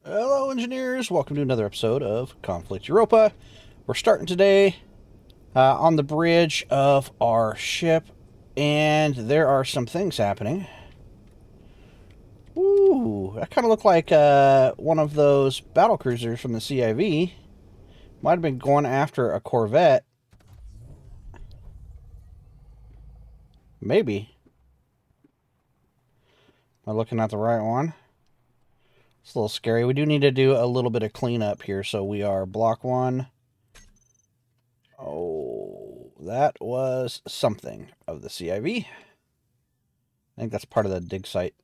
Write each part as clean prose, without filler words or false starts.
Hello, engineers. Welcome to another episode of Conflict Europa. We're starting today on the bridge of our ship, and there are some things happening. Ooh, that kind of looked like one of those battle cruisers from the CIV. Might have been going after a Corvette. Maybe. Am I looking at the right one? It's a little scary. We do need to do a little bit of cleanup here, so we are block one. Oh, that was something of the CIV. I think that's part of the dig site.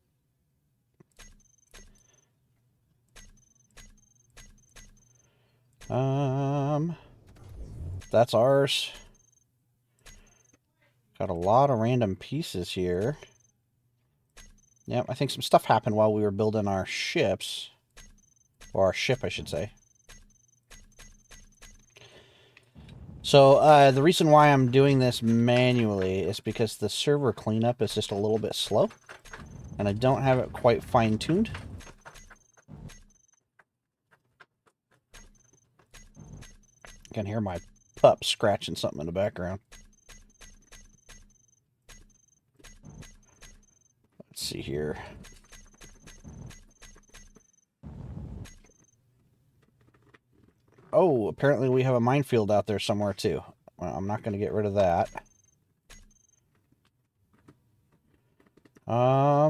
That's ours. Got a lot of random pieces here. Yep, I think some stuff happened while we were building our ships. Or our ship, I should say. So, the reason why I'm doing this manually is because the server cleanup is just a little bit slow. And I don't have it quite fine-tuned. I can hear my pup scratching something in the background. Let's see here. Oh, apparently we have a minefield out there somewhere too. Well, I'm not going to get rid of that. I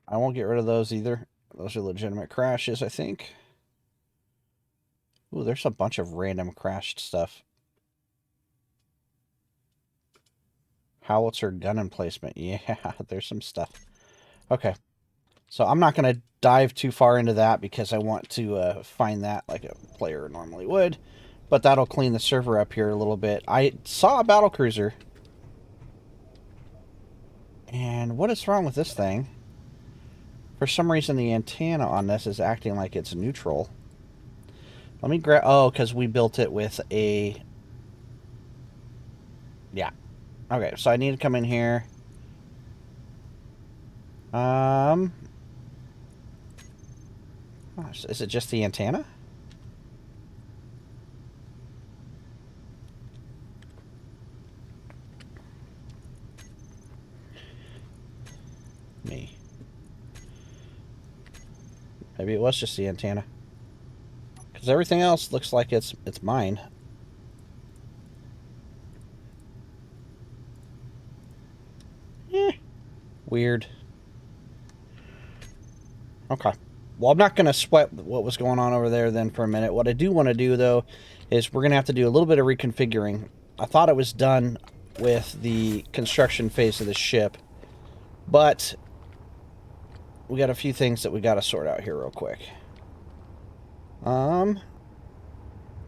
won't get rid of those either. Those are legitimate crashes, I think. Ooh, there's a bunch of random crashed stuff. Howitzer gun emplacement. Yeah, there's some stuff. Okay. So I'm not going to dive too far into that because I want to find that like a player normally would. But that'll clean the server up here a little bit. I saw a battlecruiser. And what is wrong with this thing? For some reason, the antenna on this is acting like it's neutral. Let me grab... Oh, because we built it with a... Yeah. Okay, so I need to come in here. Is it just the antenna? Me. Maybe it was just the antenna. Because everything else looks like it's mine. Weird. Okay. Well, I'm not going to sweat what was going on over there then for a minute. What I do want to do, though, is we're going to have to do a little bit of reconfiguring. I thought it was done with the construction phase of the ship, but we got a few things that we got to sort out here real quick.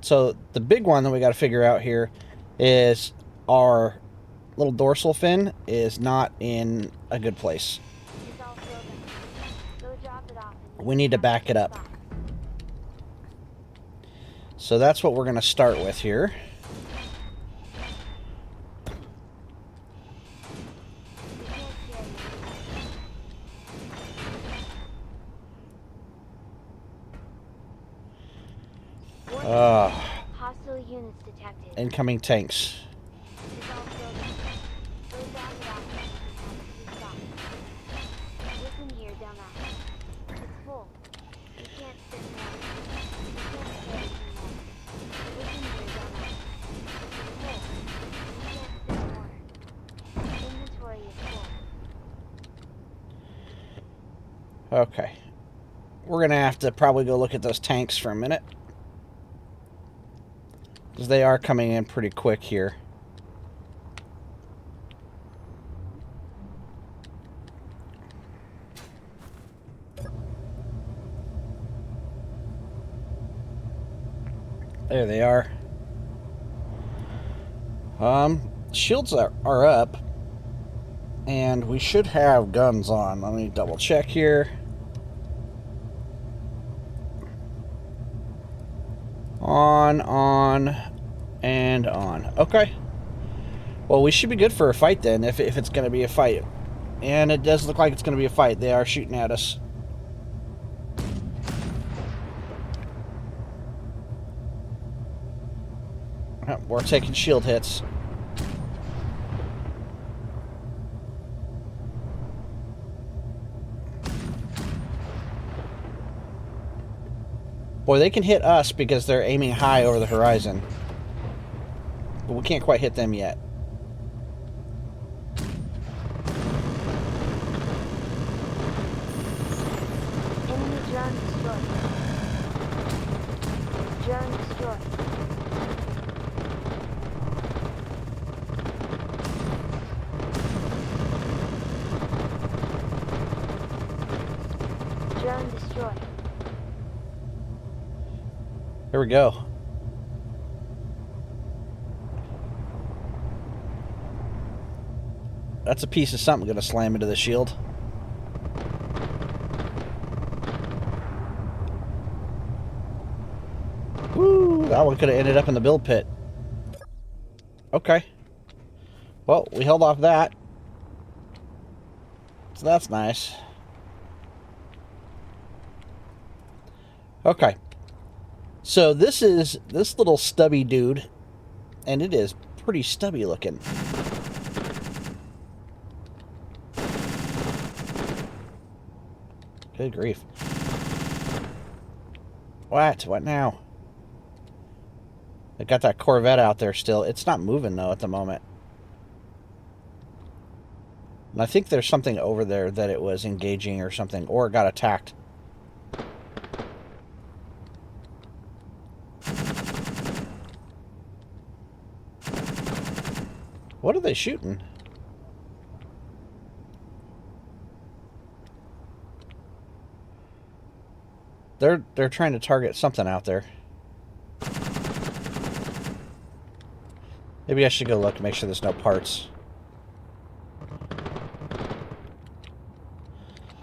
So the big one that we got to figure out here is our little dorsal fin is not in a good place. We need to back it up. So that's what we're going to start with here. Hostile units detected. Incoming tanks. Listen here, dumbass. It's full. You can't sit now. You can't stay anymore. Listen here, dumbass. It's full. You can't sit more. Inventory is full. Okay. We're going to have to probably go look at those tanks for a minute. Because they are coming in pretty quick here. There they are. Shields are up. And we should have guns on. Let me double check here. On, and on. Okay. Well, we should be good for a fight then, if it's going to be a fight. And it does look like it's going to be a fight. They are shooting at us. we're taking shield hits. Boy, they can hit us because they're aiming high over the horizon. But we can't quite hit them yet. Enemy drone destroyed. Drone destroyed. Drone destroyed. Here we go. That's a piece of something going to slam into the shield. Woo! That one could have ended up in the build pit. Okay. Well, we held off that. So that's nice. Okay. So this is this little stubby dude, and it is pretty stubby looking. Good grief. What? What now? They got that Corvette out there still. It's not moving, though, at the moment. And I think there's something over there that it was engaging or something, or it got attacked. What are they shooting? They're trying to target something out there. Maybe I should go look and make sure there's no parts.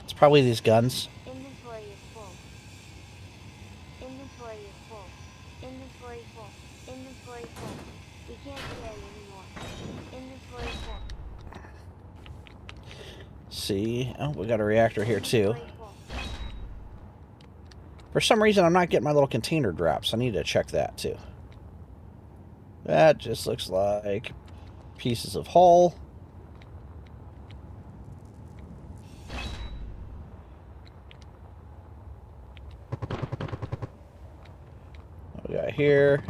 It's probably these guns. Inventory is full. Inventory is full. Inventory full. Inventory full. We can't carry anymore. Inventory full. See? Oh, we got a reactor here too. Inventory full. For some reason, I'm not getting my little container drops. I need to check that too. That just looks like pieces of hull. What we got here?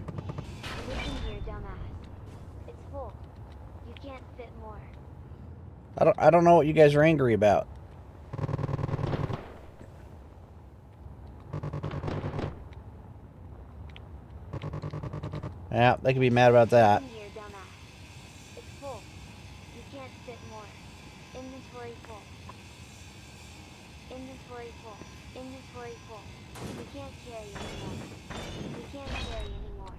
Listen here, dumbass. It's full. You can't fit more. I don't know what you guys are angry about. Yeah, they can be mad about that. Listen here, dumbass. It's full. You can't fit more. Inventory full. Inventory full. Inventory full. We can't carry anymore. We can't carry anymore.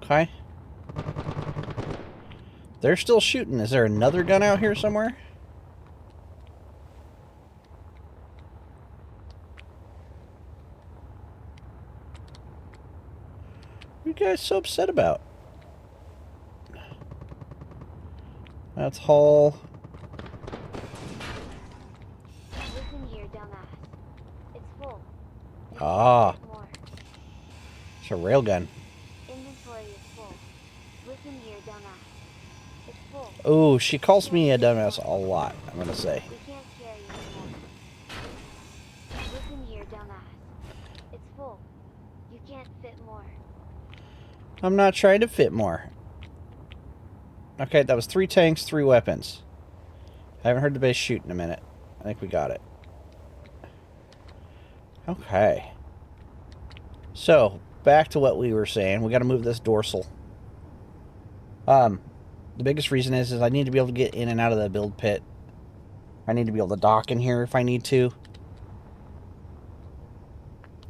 Okay. They're still shooting. Is there another gun out here somewhere? What are you guys so upset about? That's hull. Listen here, dumbass. It's full. You Ah. can't fit more. It's a railgun. Inventory is full. Listen here, dumbass. It's full. Oh, she calls me a dumbass a lot, I'm gonna say. We can't carry anymore. Listen here, dumbass. It's full. You can't fit more. I'm not trying to fit more. Okay, that was 3 tanks, 3 weapons. I haven't heard the base shoot in a minute. I think we got it. Okay. So, back to what we were saying. We got to move this dorsal. The biggest reason is I need to be able to get in and out of the build pit. I need to be able to dock in here if I need to.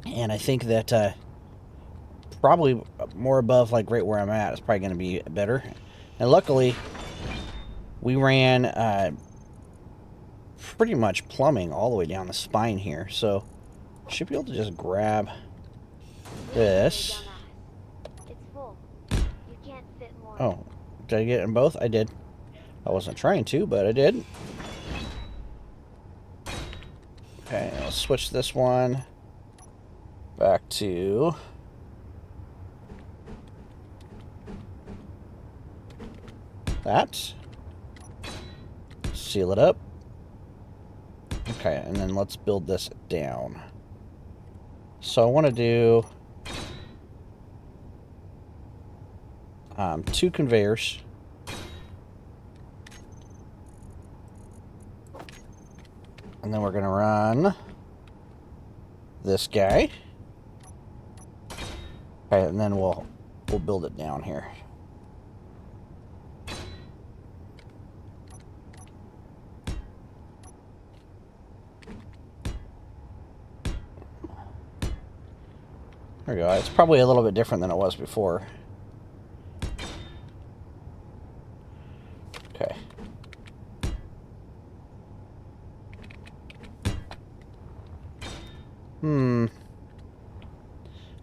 And I think that probably more above, like, right where I'm at is probably going to be better. And luckily, we ran pretty much plumbing all the way down the spine here. So, should be able to just grab this. It's full. You can't fit more. Oh, did I get it in both? I did. I wasn't trying to, but I did. Okay, let's switch this one back to that. Seal it up. Okay, and then let's build this down. So I want to do 2 conveyors. And then we're going to run this guy. Okay, and then we'll build it down here. There we go. It's probably a little bit different than it was before. Okay.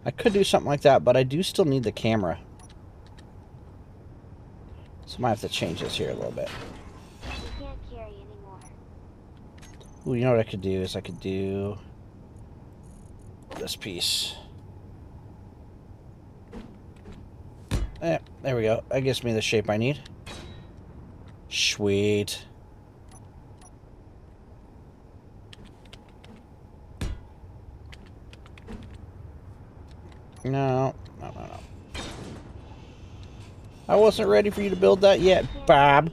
I could do something like that, but I do still need the camera. So I might have to change this here a little bit. We can't carry anymore. Ooh, you know what I could do is I could do this piece. There we go. That gives me the shape I need. Sweet. No. I wasn't ready for you to build that yet, Bob.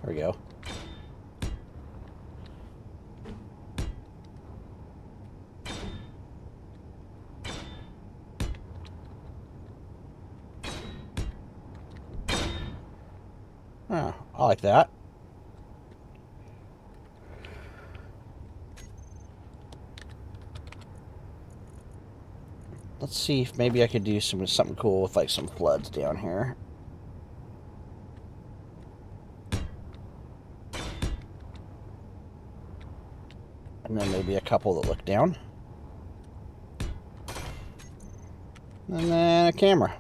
There we go. Oh, I like that. Let's see if maybe I could do something cool with like some floods down here. And then maybe a couple that look down. And then a camera.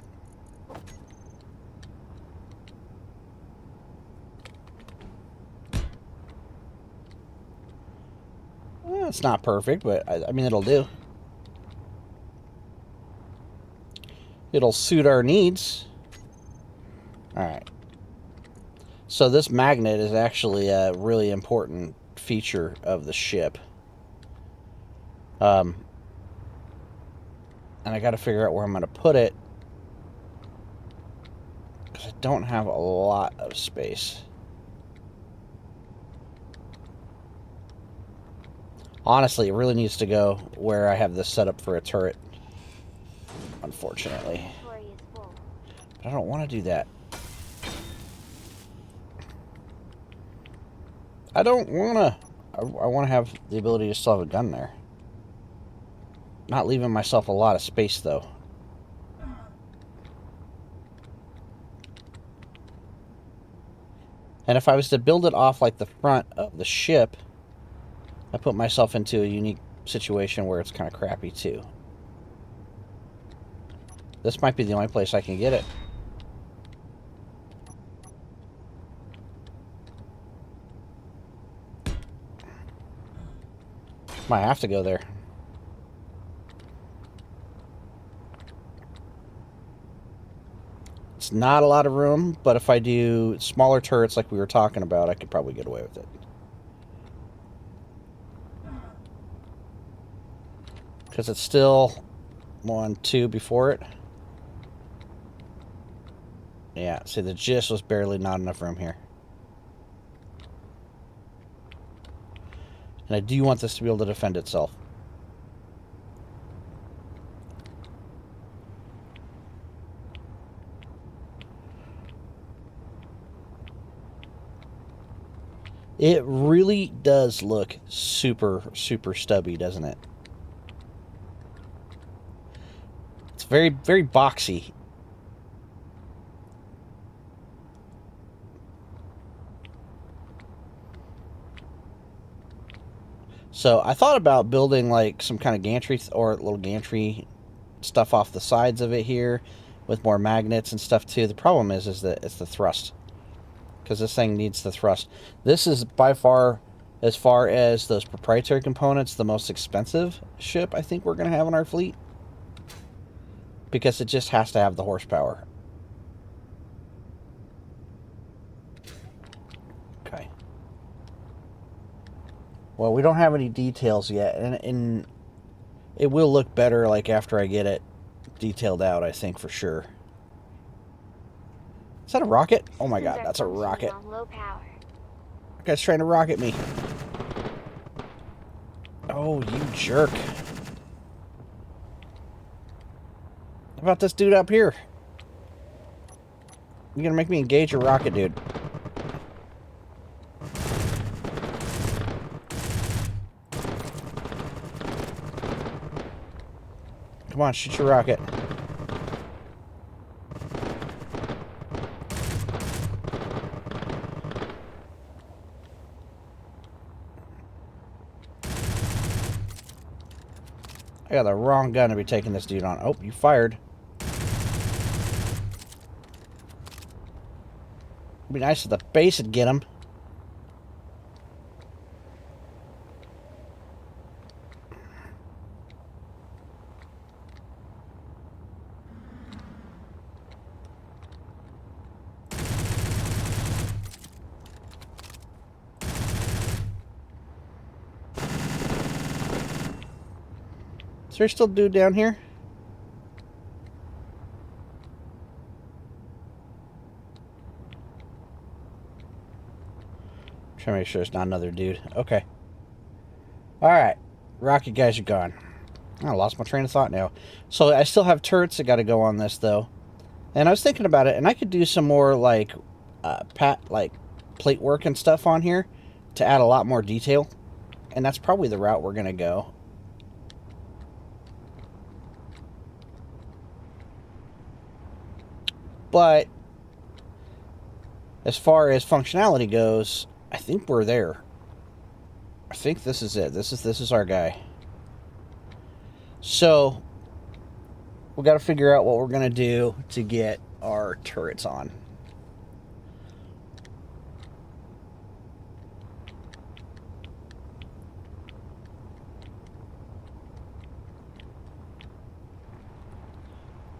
Well, it's not perfect, but I mean, it'll do. It'll suit our needs. Alright. So this magnet is actually a really important feature of the ship. And I got to figure out where I'm going to put it, because I don't have a lot of space. Honestly, it really needs to go where I have this set up for a turret, unfortunately. But I don't want to do that. I don't want to. I want to have the ability to still have a gun there. Not leaving myself a lot of space, though. And if I was to build it off like the front of the ship, I put myself into a unique situation where it's kind of crappy, too. This might be the only place I can get it. Might have to go there. It's not a lot of room, but if I do smaller turrets like we were talking about, I could probably get away with it. Because it's still 1, 2 before it. Yeah, see, there just was barely not enough room here. And I do want this to be able to defend itself. It really does look super, super stubby, doesn't it? It's very, very boxy. So I thought about building like some kind of gantry or little gantry stuff off the sides of it here, with more magnets and stuff too. The problem is that it's the thrust, because this thing needs the thrust. This is by far, as far as those proprietary components, the most expensive ship I think we're going to have in our fleet, because it just has to have the horsepower. Okay. Well, we don't have any details yet, and it will look better like after I get it detailed out, I think, for sure. Is that a rocket? Oh my god, that's a rocket. On low power. That guy's trying to rocket me. Oh, you jerk. How about this dude up here? You're gonna make me engage your rocket, dude. Come on, shoot your rocket. I got the wrong gun to be taking this dude on. Oh, you fired. It'd be nice if the base would get him. Is there still a dude down here? Trying to make sure it's not another dude. Okay. Alright. Rocket guys are gone. I lost my train of thought now. So I still have turrets that got to go on this, though. And I was thinking about it, and I could do some more, like, plate work and stuff on here to add a lot more detail. And that's probably the route we're going to go. But as far as functionality goes, I think we're there. I think this is it. This is our guy. So we got to figure out what we're going to do to get our turrets on.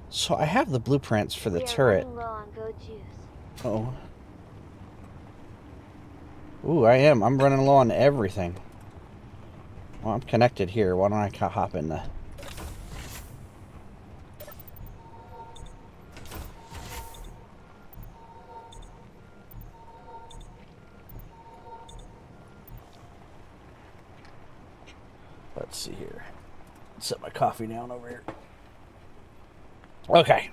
So I have the blueprints for the turret. Low on go juice. Oh. Ooh, I am. I'm running low on everything. Well, I'm connected here. Why don't I hop in the... Let's see here. Set my coffee down over here. Okay.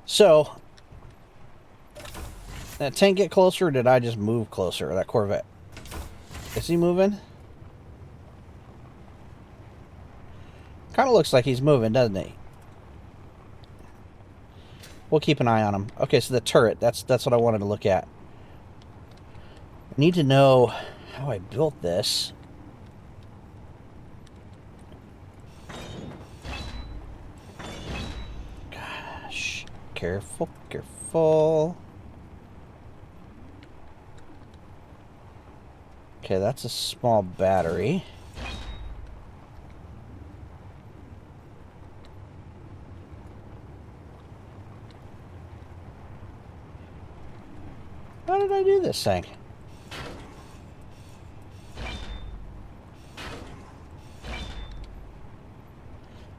So, that tank get closer, or did I just move closer? That Corvette. Is he moving? Kind of looks like he's moving, doesn't he? We'll keep an eye on him. Okay, so the turret. That's what I wanted to look at. I need to know how I built this. Gosh. Careful, careful. Okay, that's a small battery. How did I do this thing?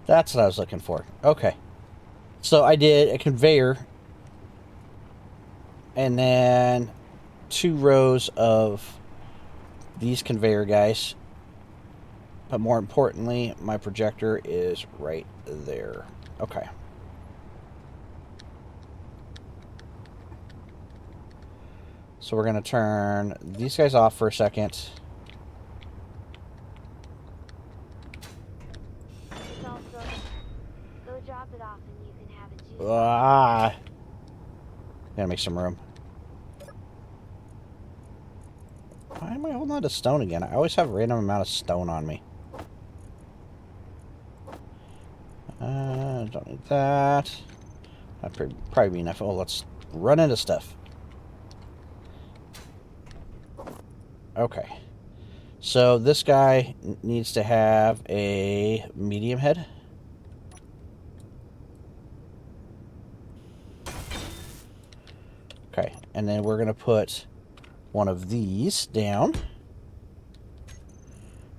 That's what I was looking for. Okay. So I did a conveyor and then 2 rows of these conveyor guys. But more importantly, my projector is right there. Okay. So we're going to turn these guys off for a second. It's all filled up. Go drop it off and you can have a juice. Ah! Gotta make some room. Why am I holding on to stone again? I always have a random amount of stone on me. Don't need that. That'd probably be enough. Oh, let's run into stuff. Okay. So this guy needs to have a medium head. Okay, and then we're going to put one of these down.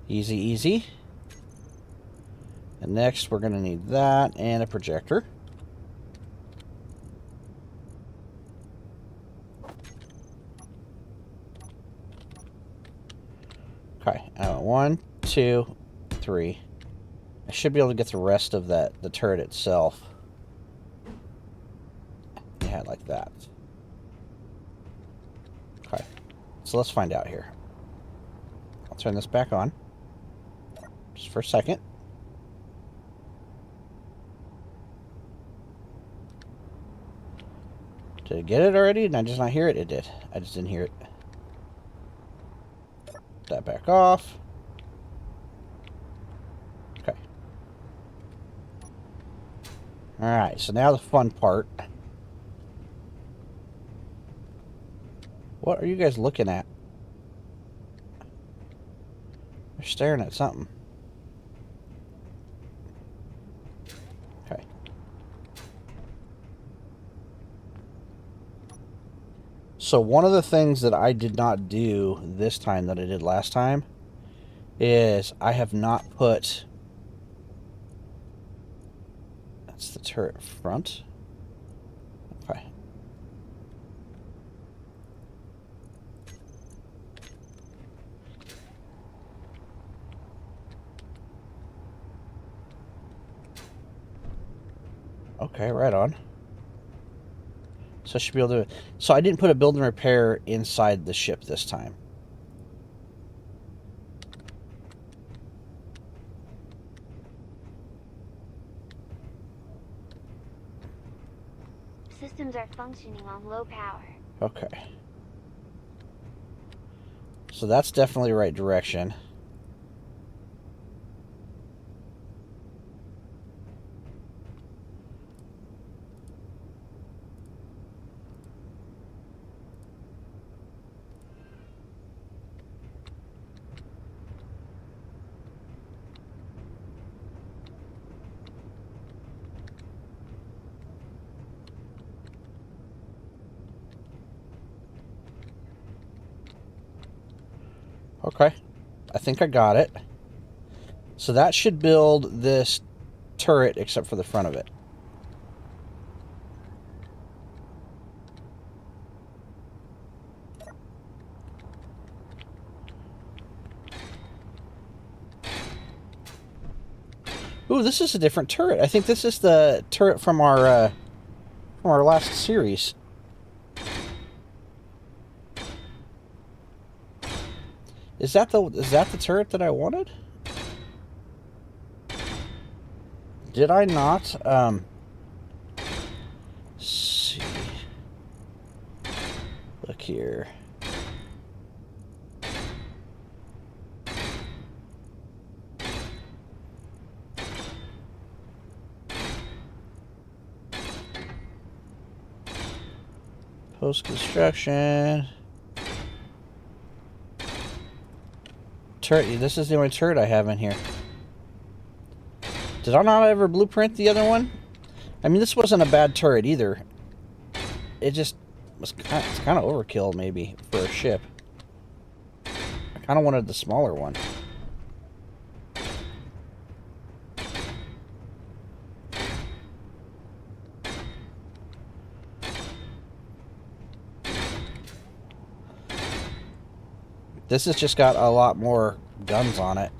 Easy, easy. And next we're going to need that and a projector. Okay, 1, 2, 3. I should be able to get the rest of the turret itself. Yeah, like that. Okay, so let's find out here. I'll turn this back on. Just for a second. Did it get it already? Did I just not hear it? It did. I just didn't hear it. That back off. Okay. Alright, so now the fun part. What are you guys looking at? They're staring at something. Okay. So one of the things that I did not do this time that I did last time is I have not put... That's the turret front. Okay. Okay, right on. So I should be able to... So I didn't put a build and repair inside the ship this time. Systems are functioning on low power. Okay. So that's definitely the right direction. Okay, I think I got it. So that should build this turret except for the front of it. Ooh, this is a different turret. I think this is the turret from our last series. Is that the turret that I wanted? Did I not? See. Look here. Post-construction. Turret. This is the only turret I have in here. Did I not ever blueprint the other one? I mean, this wasn't a bad turret either. It just was kind of overkill, maybe, for a ship. I kind of wanted the smaller one. This has just got a lot more guns on it.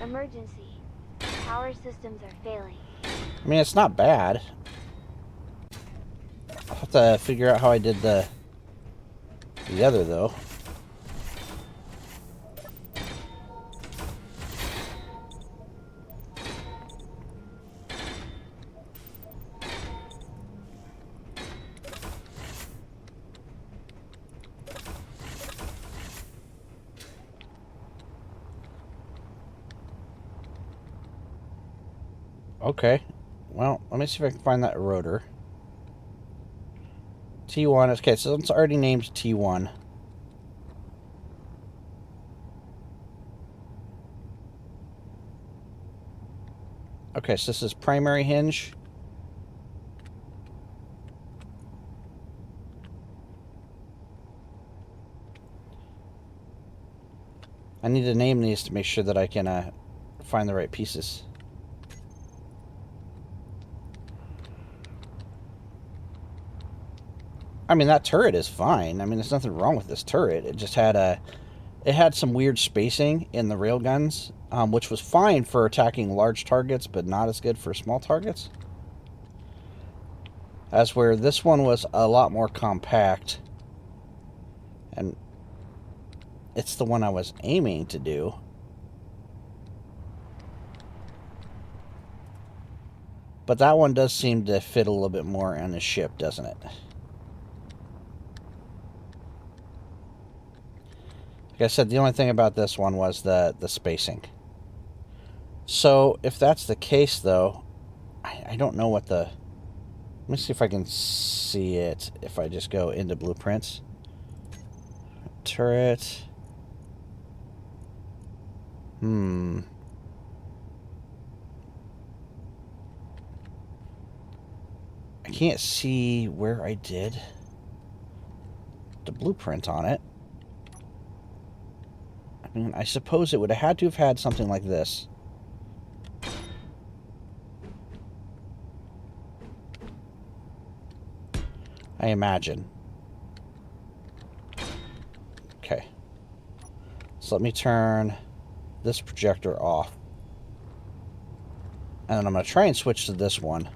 Emergency. Power systems are failing. I mean, it's not bad. I'll have to figure out how I did the other, though. Okay. Well, let me see if I can find that rotor. T1. Okay, so it's already named T1. Okay, so this is primary hinge. I need to name these to make sure that I can find the right pieces. I mean, that turret is fine. I mean, there's nothing wrong with this turret. It just had it had some weird spacing in the railguns, which was fine for attacking large targets, but not as good for small targets. As where this one was a lot more compact, and it's the one I was aiming to do. But that one does seem to fit a little bit more on the ship, doesn't it? Like I said, the only thing about this one was the spacing. So if that's the case, though, I don't know what the... Let me see if I can see it if I just go into blueprints. Turret. I can't see where I did the blueprint on it. I mean, I suppose it would have had to have had something like this. I imagine. Okay. So let me turn this projector off. And then I'm going to try and switch to this one.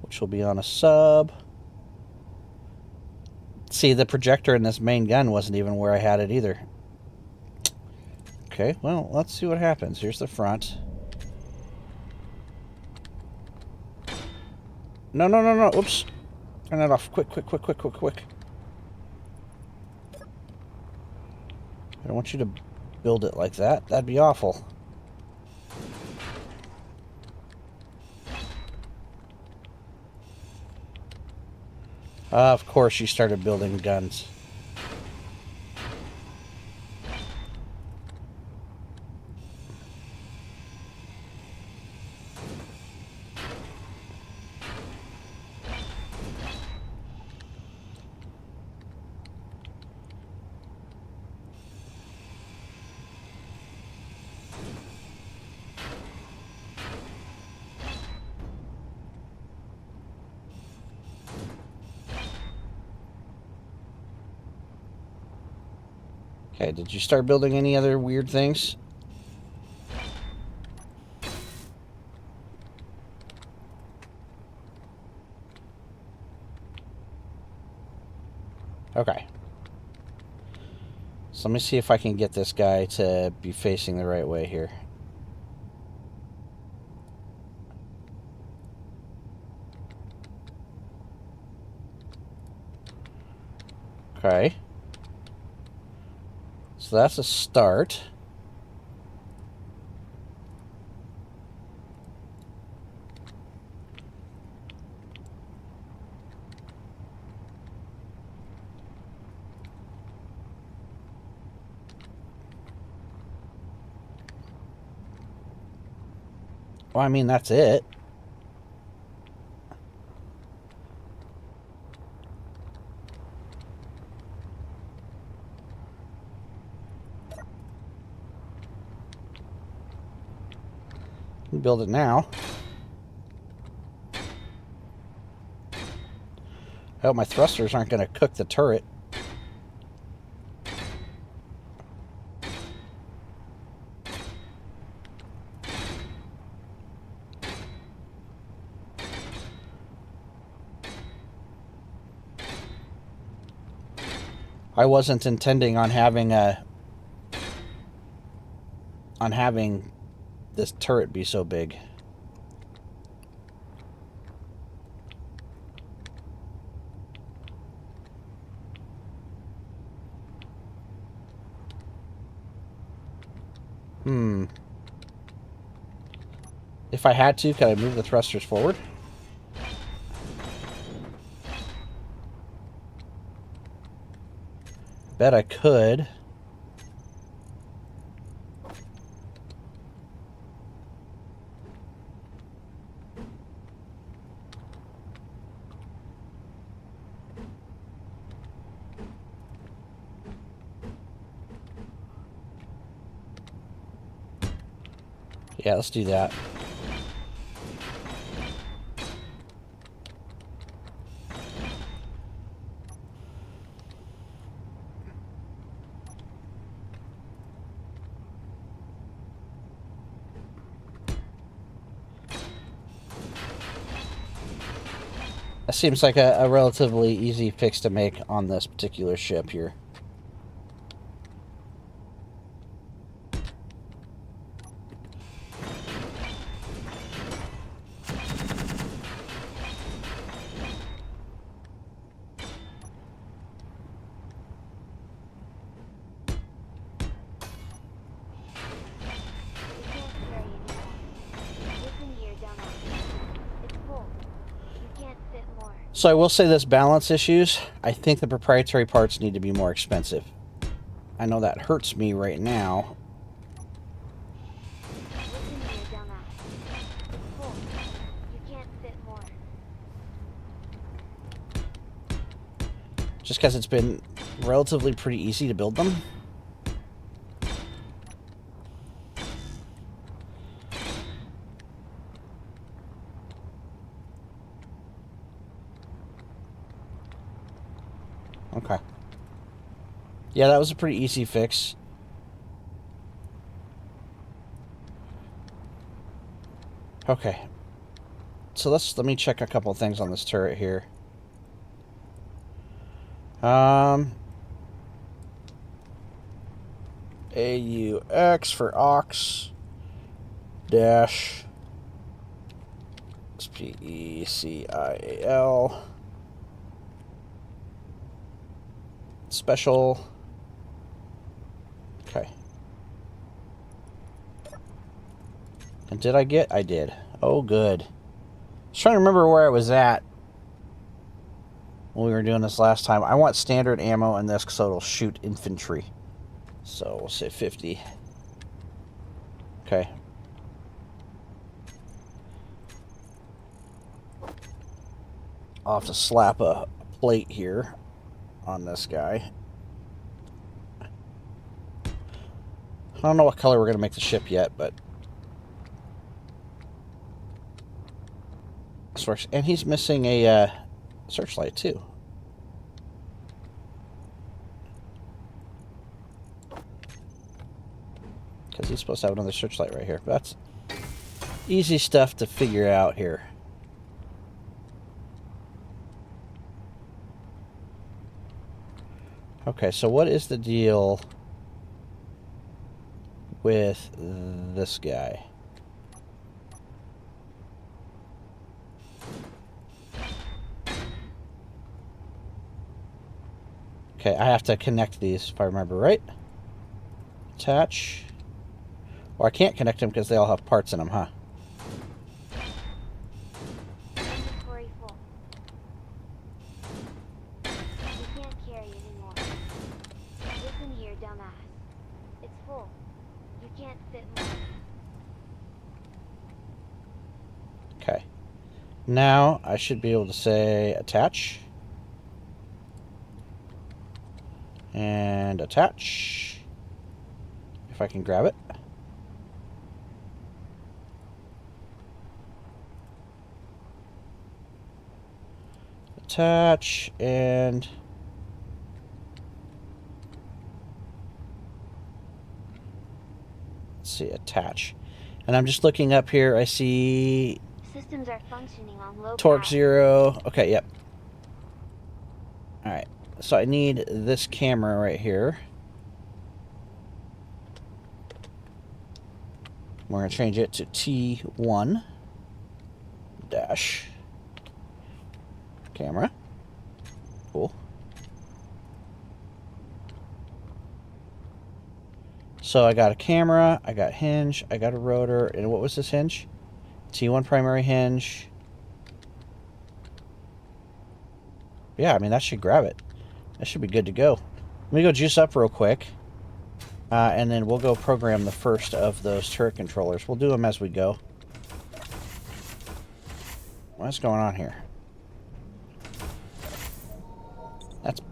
Which will be on a sub. See, the projector in this main gun wasn't even where I had it either. Okay, well, let's see what happens. Here's the front. No, no, no, no. Oops. Turn that off. Quick, quick, quick, quick, quick, quick. I don't want you to build it like that. That'd be awful. Of course, you started building guns. Okay, did you start building any other weird things? Okay. So let me see if I can get this guy to be facing the right way here. Okay. So that's a start. Well, I mean, that's it. You can build it now. I hope my thrusters aren't going to cook the turret. I wasn't intending on having this turret be so big. If I had to, could I move the thrusters forward? Bet I could. Yeah, let's do that. That seems like a relatively easy fix to make on this particular ship here. So I will say this, balance issues, I think the proprietary parts need to be more expensive. I know that hurts me right now. Just because it's been relatively pretty easy to build them. Okay. Yeah, that was a pretty easy fix. Okay. So let me check a couple of things on this turret here. AUX for aux dash SPECIAL special. Okay. And did I get? I did. Oh, good. I was trying to remember where I was at when we were doing this last time. I want standard ammo in this so it'll shoot infantry. So we'll say 50. Okay. I'll have to slap a plate here on this guy. I don't know what color we're going to make the ship yet, but this works. And he's missing a searchlight too. Because he's supposed to have another searchlight right here. But that's easy stuff to figure out here. Okay, so what is the deal with this guy? Okay, I have to connect these if I remember right. Attach. Or I can't connect them because they all have parts in them, huh? Inventory full. You can't carry anymore. Listen here, dumbass. It's full. You can't fit more. Okay. Now I should be able to say attach. And attach. If I can grab it. Attach and let's see, attach. And I'm just looking up here. I see Systems are functioning on low torque power. 0. Okay, yep. All right. So I need this camera right here. We're going to change it to T1 dash camera. Cool. So I got a camera, I got hinge, I got a rotor, and what was this hinge? T1 primary hinge. Yeah, I mean, that should grab it. That should be good to go. Let me go juice up real quick. And then we'll go program the first of those turret controllers. We'll do them as we go. What's going on here?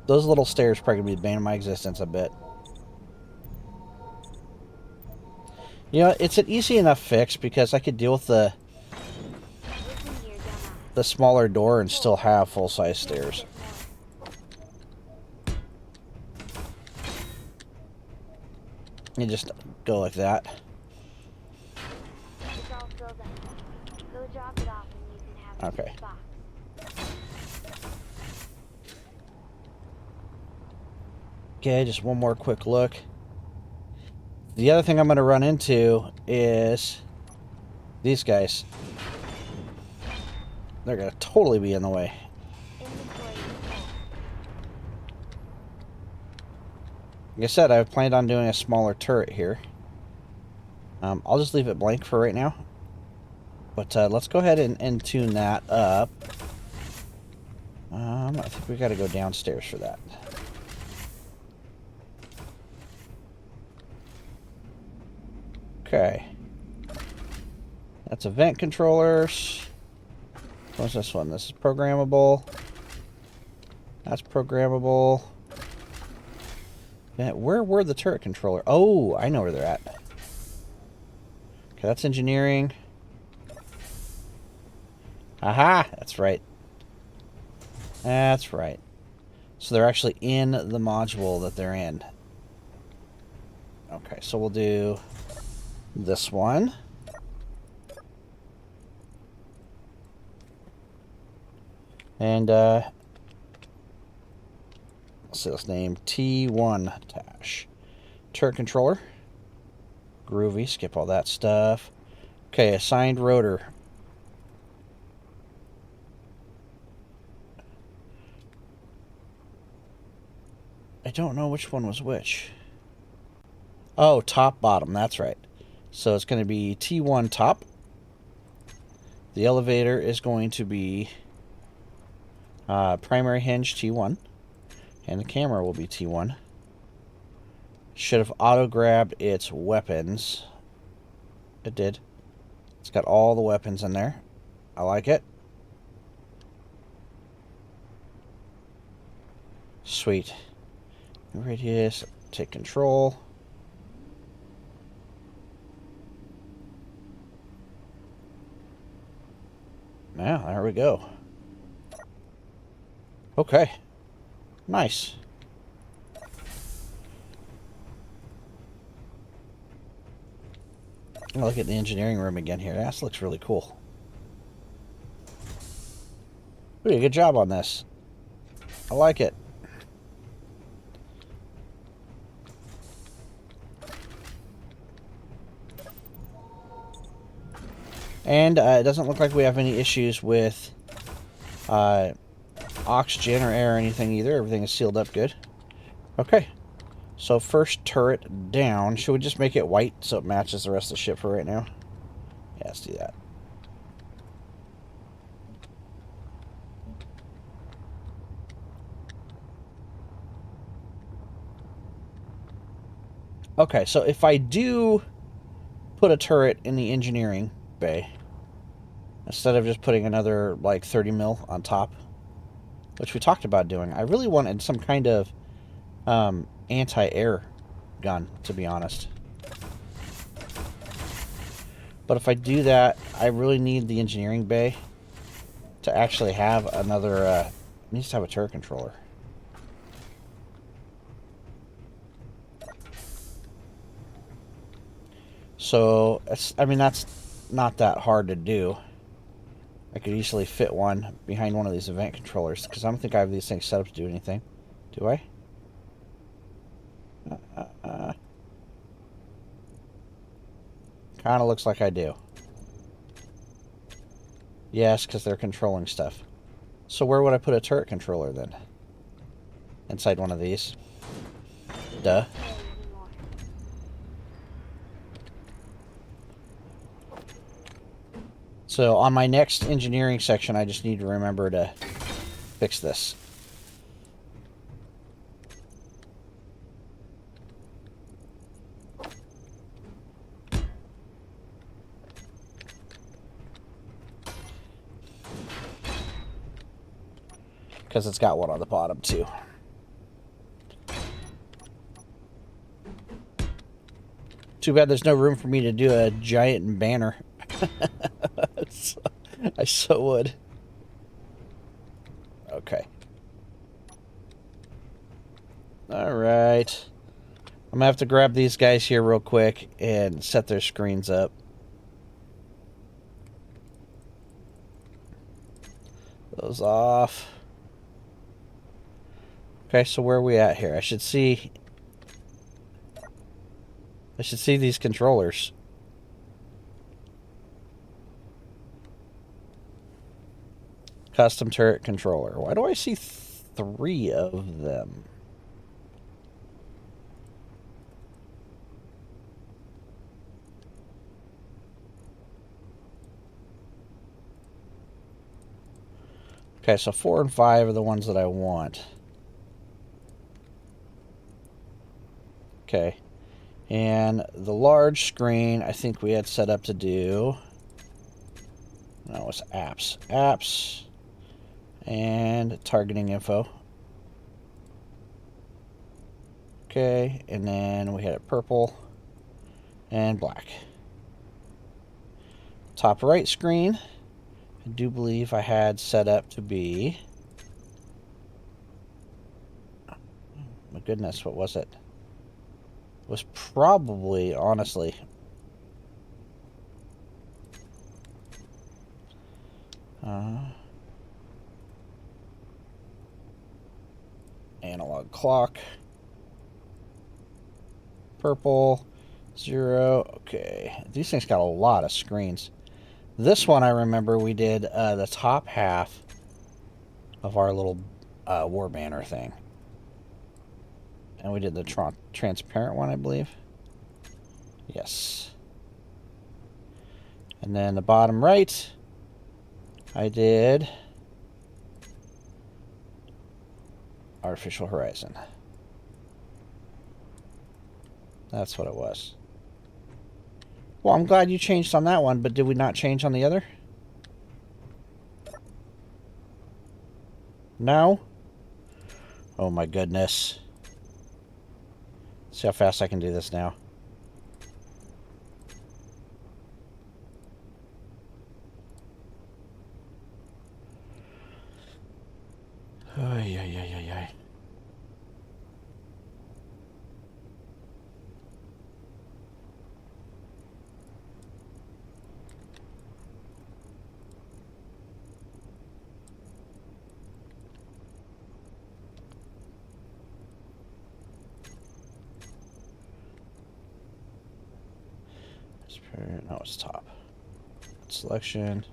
Those little stairs probably going to be the bane of my existence a bit. You know, it's an easy enough fix because I could deal with the smaller door and still have full-size stairs. You just go like that. It's all filled up. Go drop it off and you can have it in the box. Okay, just one more quick look. The other thing I'm going to run into is these guys. They're going to totally be in the way. Like I said, I planned on doing a smaller turret here. I'll just leave it blank for right now. But let's go ahead and tune that up. I think we got to go downstairs for that. Okay. That's event controllers. What's this one? This is programmable. That's programmable. Where were the turret controller? Oh, I know where they're at. Okay, that's engineering. Aha! That's right. That's right. So they're actually in the module that they're in. Okay, so we'll do this one. And, let's see this name. T1 Tash. Turret controller. Groovy. Skip all that stuff. Okay, assigned rotor. I don't know which one was which. Oh, top, bottom. That's right. So it's going to be T1 top. The elevator is going to be primary hinge T1. And the camera will be T1. Should have auto-grabbed its weapons. It did. It's got all the weapons in there. I like it. Sweet. Radius. Take control. Now, there we go. Okay. Nice. I'll look at the engineering room again here. This looks really cool. We did a good job on this. I like it. And it doesn't look like we have any issues with oxygen or air or anything either. Everything is sealed up good. Okay. So first turret down. Should we just make it white so it matches the rest of the ship for right now? Yeah, let's do that. Okay, so if I do put a turret in the engineering bay, instead of just putting another like 30 mil on top, which we talked about doing, I really wanted some kind of anti-air gun, to be honest. But if I do that, I really need the engineering bay to actually have another, it needs to have a turret controller. So, I mean, that's not that hard to do. I could easily fit one behind one of these event controllers, because I don't think I have these things set up to do anything. Do I? Kind of looks like I do. Yes, because they're controlling stuff. So where would I put a turret controller then? Inside one of these. Duh. So on my next engineering section, I just need to remember to fix this. Because it's got one on the bottom too. Too bad there's no room for me to do a giant banner. I so would. Okay. Alright. I'm gonna have to grab these guys here real quick and set their screens up. Those off. Okay, so where are we at here? I should see these controllers. Custom turret controller. Why do I see 3 of them? Okay, so 4 and 5 are the ones that I want. Okay. And the large screen, I think we had set up to do... No, it's apps. Apps. And targeting info. Okay, and then we had it purple and black. Top right screen, I do believe I had set up to be... Oh, my goodness, what was it? It was probably, honestly... analog clock. Purple. 0. Okay. These things got a lot of screens. This one I remember we did the top half of our little war banner thing. And we did the transparent one, I believe. Yes. And then the bottom right, I did Artificial Horizon. That's what it was. Well, I'm glad you changed on that one, but did we not change on the other? No? Oh my goodness. See how fast I can do this now. Ay, ay, ay, ay, ay. No, it's top. Selection.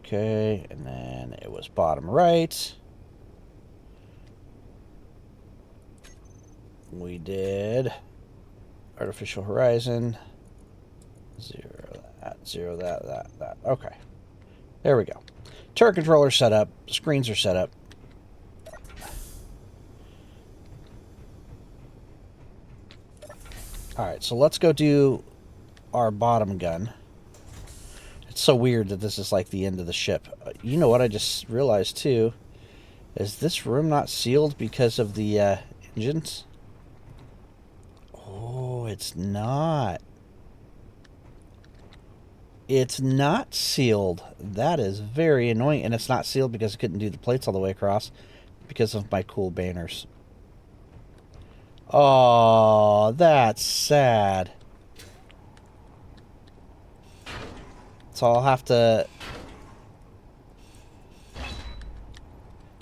Okay, and then it was bottom right. We did Artificial Horizon. 0 that, 0 that. Okay. There we go. Turret controller set up. Screens are set up. Alright, so let's go do our bottom gun. It's so weird that this is like the end of the ship. You know what I just realized too? Is this room not sealed because of the engines? Oh, it's not. It's not sealed. That is very annoying. And it's not sealed because I couldn't do the plates all the way across because of my cool banners. Oh, that's sad. So I'll have to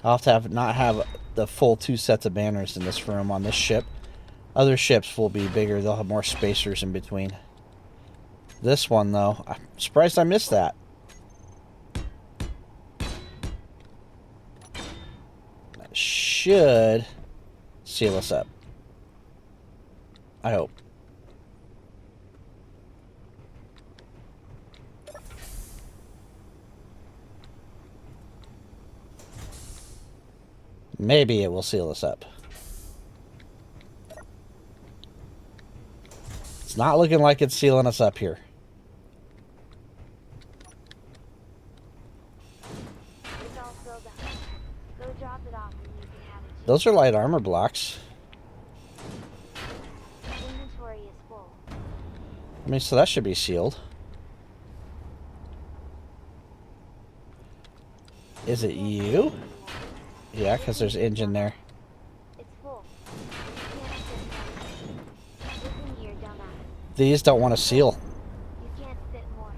not have the full 2 sets of banners in this room on this ship. Other ships will be bigger. They'll have more spacers in between. This one, though, I'm surprised I missed that. That should seal us up. I hope. maybe it will seal us up. It's not looking like it's sealing us up here. It's all filled up. Go drop it off and you can have it. Those are light armor blocks. Inventory is full. I mean, so that should be sealed. Is it you? Yeah, because there's engine there. It's full. You can't fit more. Listen here, dumbass. These don't want to seal. You can't fit more.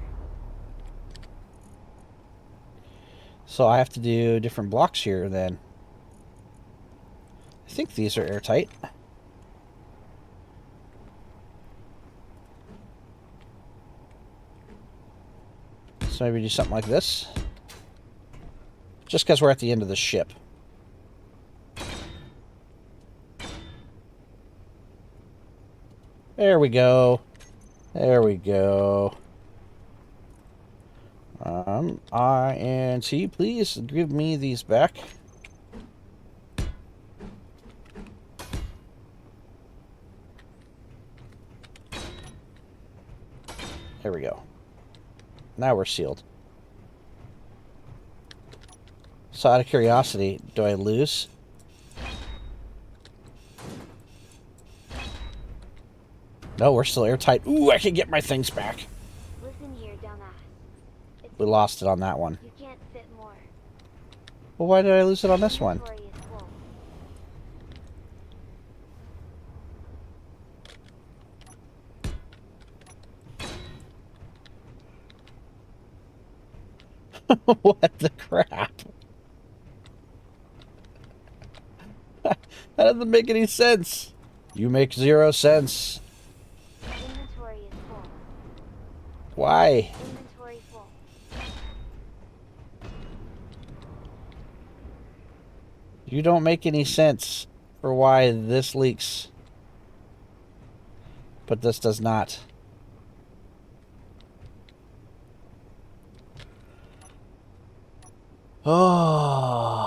So I have to do different blocks here then. I think these are airtight. So maybe do something like this. Just because we're at the end of the ship. There we go. There we go. INT, please give me these back. There we go. Now we're sealed. So out of curiosity, do I lose? No, we're still airtight. Ooh, I can get my things back. Listen here, dumbass. We lost it on that one. You can't fit more. Well, why did I lose it on this one? Inventory is full. What the crap? That doesn't make any sense. You make 0 sense. Inventory is full. Why? Inventory full. You don't make any sense for why this leaks, but this does not. Oh.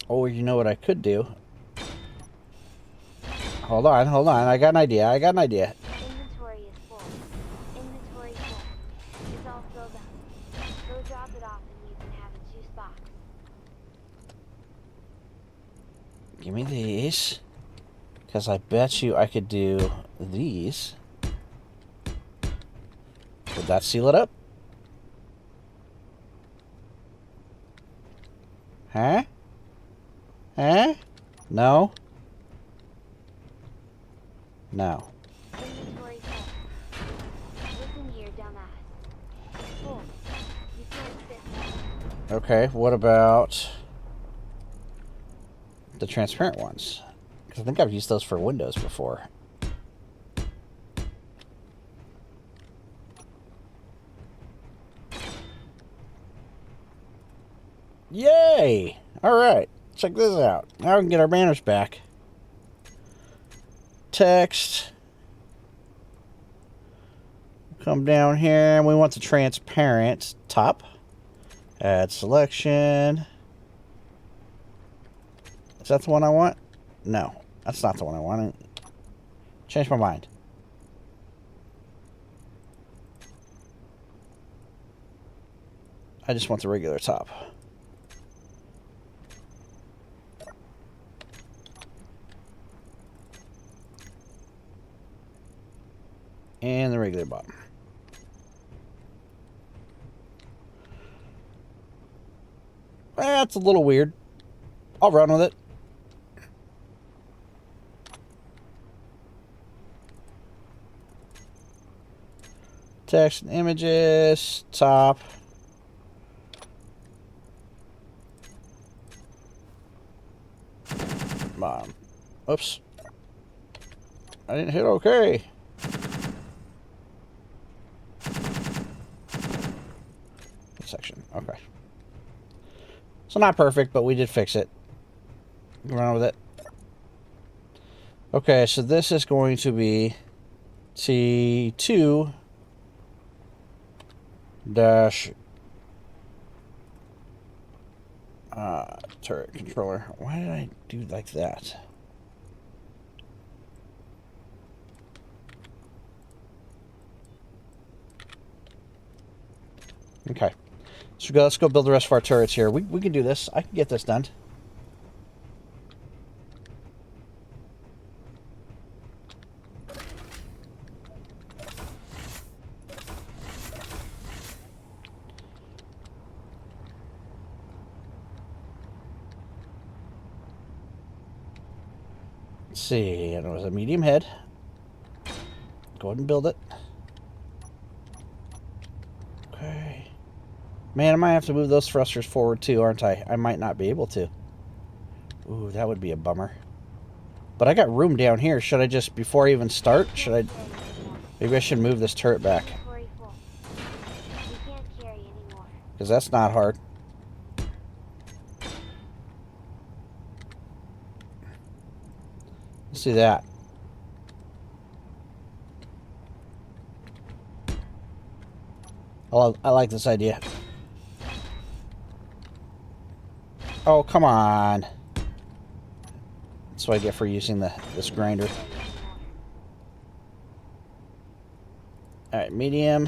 Oh, you know what I could do? Hold on, hold on. I got an idea. I got an idea. Inventory is full. Inventory full. It's all filled up. Go drop it off and you can have a juice box. Give me these. Because I bet you I could do these. Would that seal it up? Huh? Huh? No? No. Inventory full. Listen here, dumbass. It's full. You can't fit more. Okay, what about the transparent ones? Because I think I've used those for windows before. Yay! Alright, check this out. Now we can get our banners back. Text. Come down here, and we want the transparent top. Add selection. Is that the one I want? No, that's not the one I want. Change my mind. I just want the regular top. And the regular bottom. That's a little weird. I'll run with it. Text and images, top. Bottom. Oops. I didn't hit OK. Section. Okay. So not perfect, but we did fix it. Run with it. Okay, so this is going to be T2. dash turret controller. Why did I do like that? Okay. So let's go build the rest of our turrets here. We can do this. I can get this done. Let's see. It was a medium head. Go ahead and build it. Okay. Man, I might have to move those thrusters forward too, aren't I? I might not be able to. Ooh, that would be a bummer. But I got room down here. Should I just, before I even start, should I... Maybe I should move this turret back. Because that's not hard. Let's do that. I like this idea. Oh, come on. That's what I get for using this grinder. Alright, medium.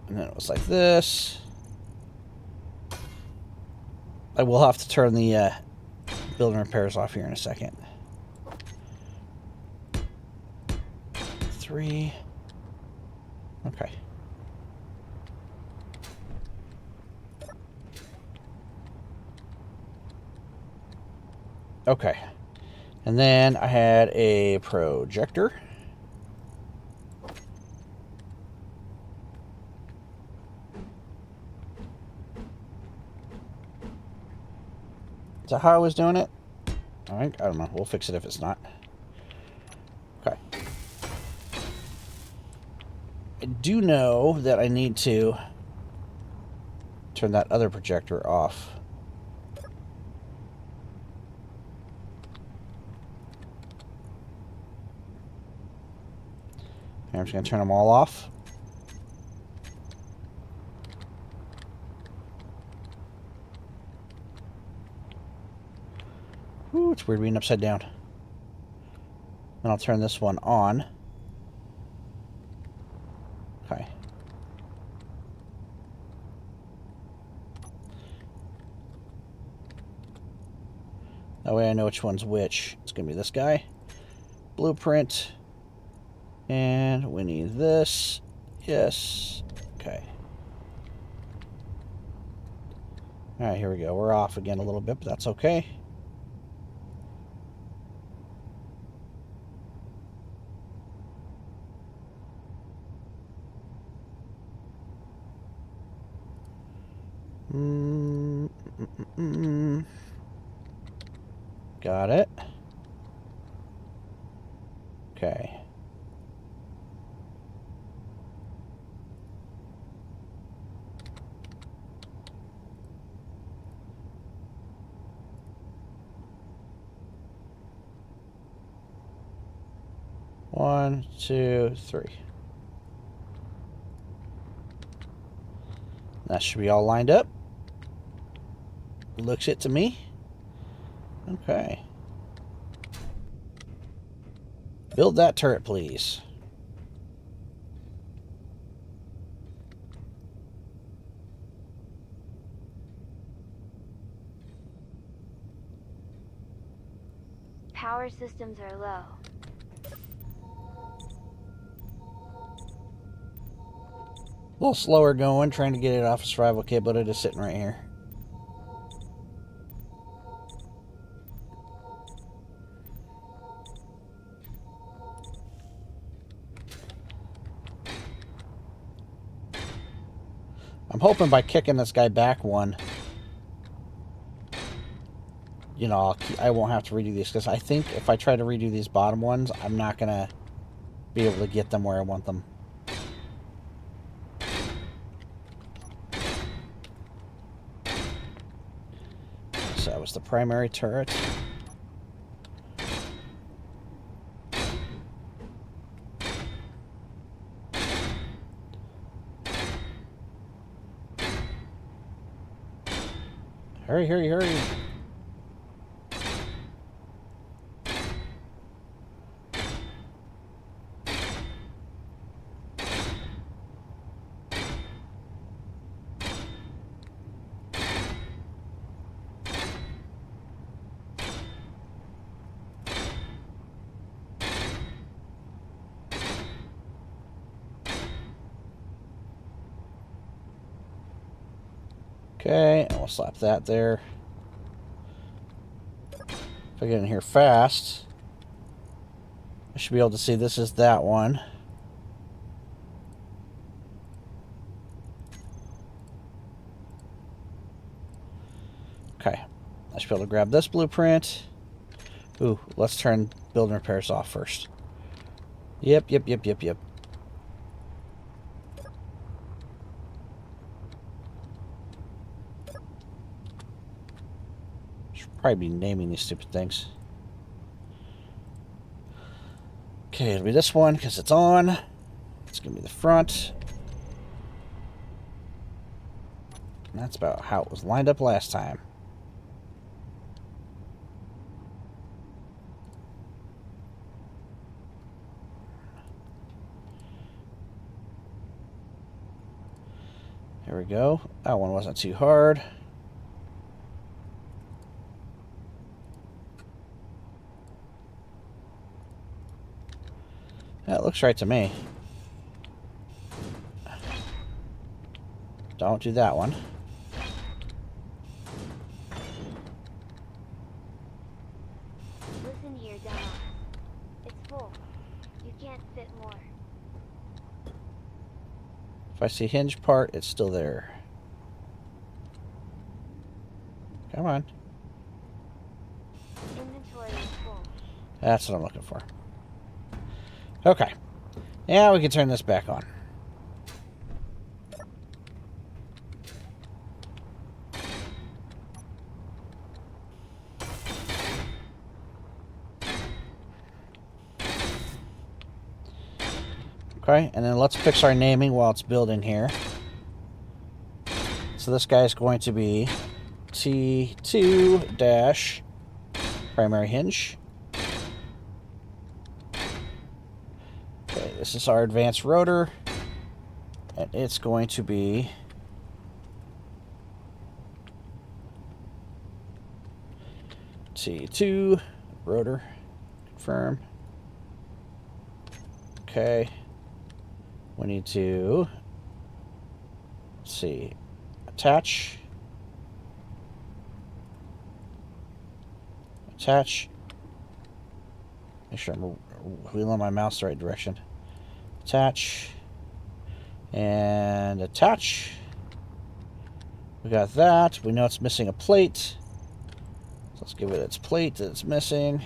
And then it was like this. I will have to turn the building repairs off here in a second. 3. Okay. Okay. And then I had a projector. Is that how I was doing it? I don't know. We'll fix it if it's not. Okay. I do know that I need to turn that other projector off. I'm just going to turn them all off. Ooh, it's weird being upside down. Then I'll turn this one on. Okay. That way I know which one's which. It's going to be this guy. Blueprint. And we need this. Yes. Okay. Alright, here we go. We're off again a little bit, but that's okay. Got it. Okay. One, two, three. That should be all lined up. Looks it to me. Okay. Build that turret, please. Power systems are low. A little slower going, trying to get it off a survival kit, but it is sitting right here. I'm hoping by kicking this guy back one, you know, I won't have to redo these, because I think if I try to redo these bottom ones, I'm not going to be able to get them where I want them. So that was the primary turret. Hurry, hurry, hurry. Okay, and we'll slap that there. If I get in here fast, I should be able to see this is that one. Okay, I should be able to grab this blueprint. Ooh, let's turn building repairs off first. Yep. Should probably be naming these stupid things. Okay, it'll be this one because it's on. It's gonna be the front. And that's about how it was lined up last time. There we go. That one wasn't too hard. That looks right to me. Don't do that one. Listen here, Donna. It's full. You can't fit more. If I see hinge part, it's still there. Come on. Inventory is full. That's what I'm looking for. Okay. Now we can turn this back on. Okay, and then let's fix our naming while it's building here. So this guy's going to be T2 dash primary hinge. Okay, this is our advanced rotor, and it's going to be T2 rotor. Confirm. Okay. We need to, let's see, attach, make sure I'm wheeling my mouse the right direction, attach, and attach. We got that. We know it's missing a plate, so let's give it its plate that it's missing.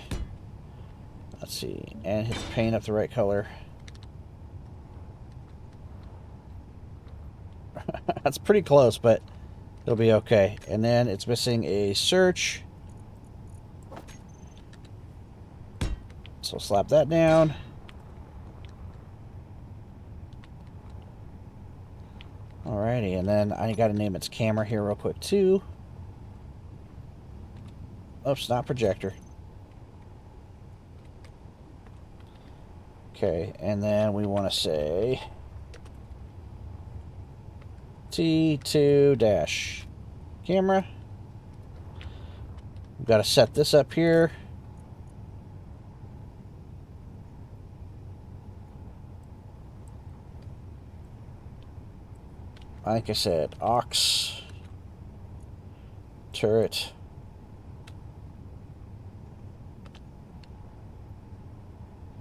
Let's see, and hit the paint up the right color. That's pretty close, but it'll be okay. And then it's missing a search. So slap that down. Alrighty, and then I gotta name its camera here real quick too. Oops, not projector. Okay, and then we want to say T2 dash camera. We've got to set this up here. Like I said, aux turret.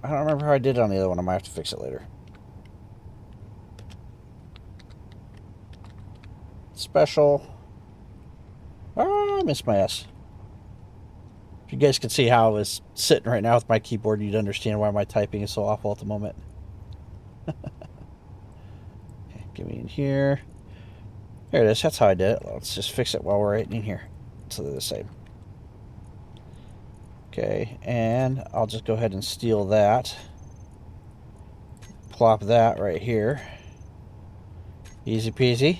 I don't remember how I did it on the other one. I might have to fix it later. Special. Oh, I missed my S. If you guys could see how I was sitting right now with my keyboard, you'd understand why my typing is so awful at the moment. Okay, get me in here. There it is. That's how I did it. Let's just fix it while we're right in here, so they're the same. Okay, and I'll just go ahead and steal that. Plop that right here. Easy peasy.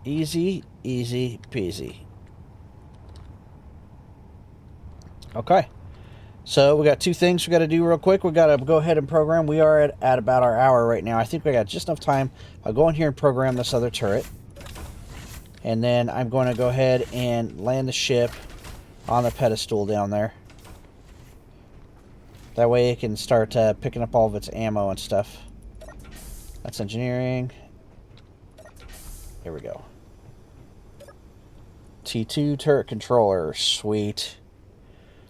Easy, easy peasy. Okay. So we got two things we got to do real quick. We got to go ahead and program. We are at about our hour right now. I think we got just enough time. I'll go in here and program this other turret. And then I'm going to go ahead and land the ship on the pedestal down there. That way it can start picking up all of its ammo and stuff. That's engineering. Here we go. T2 turret controller. Sweet.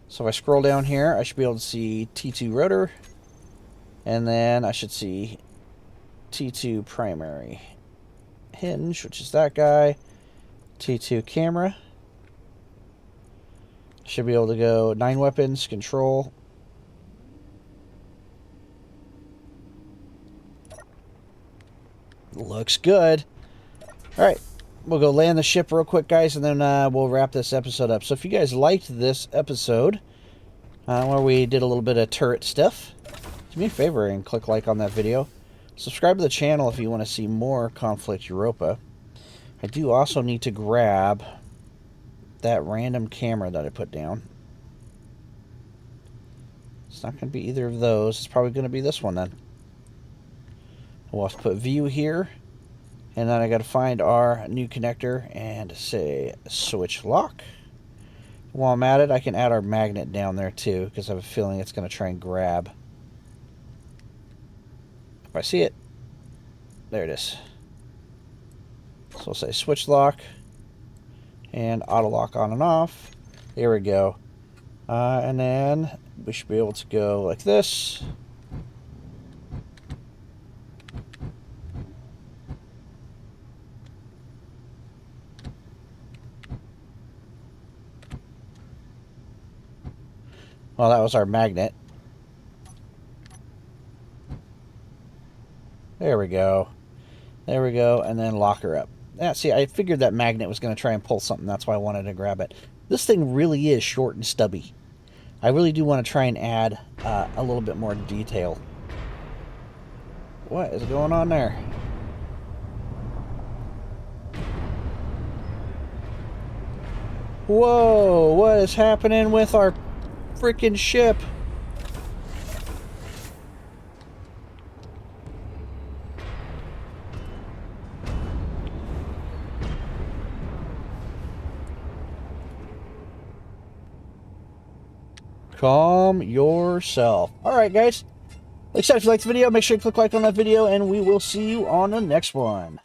So if I scroll down here, I should be able to see T2 rotor. And then I should see T2 primary hinge, which is that guy. T2 camera. Should be able to go 9 weapons, control. Looks good. Alright, we'll go land the ship real quick, guys, and then we'll wrap this episode up. So if you guys liked this episode, where we did a little bit of turret stuff, do me a favor and click like on that video. Subscribe to the channel if you want to see more Conflict Europa. I do also need to grab that random camera that I put down. It's not going to be either of those. It's probably going to be this one then. We'll have to put view here. And then I got to find our new connector and say switch lock. While I'm at it, I can add our magnet down there too, because I have a feeling it's going to try and grab. If I see it, there it is. So we'll say switch lock and auto lock on and off. There we go. And then we should be able to go like this. Well, that was our magnet. There we go. There we go. And then lock her up. Yeah, see, I figured that magnet was going to try and pull something. That's why I wanted to grab it. This thing really is short and stubby. I really do want to try and add a little bit more detail. What is going on there? Whoa, what is happening with our freaking ship? Calm yourself. Alright, guys. Like I said, if you liked the video, make sure you click like on that video, and we will see you on the next one.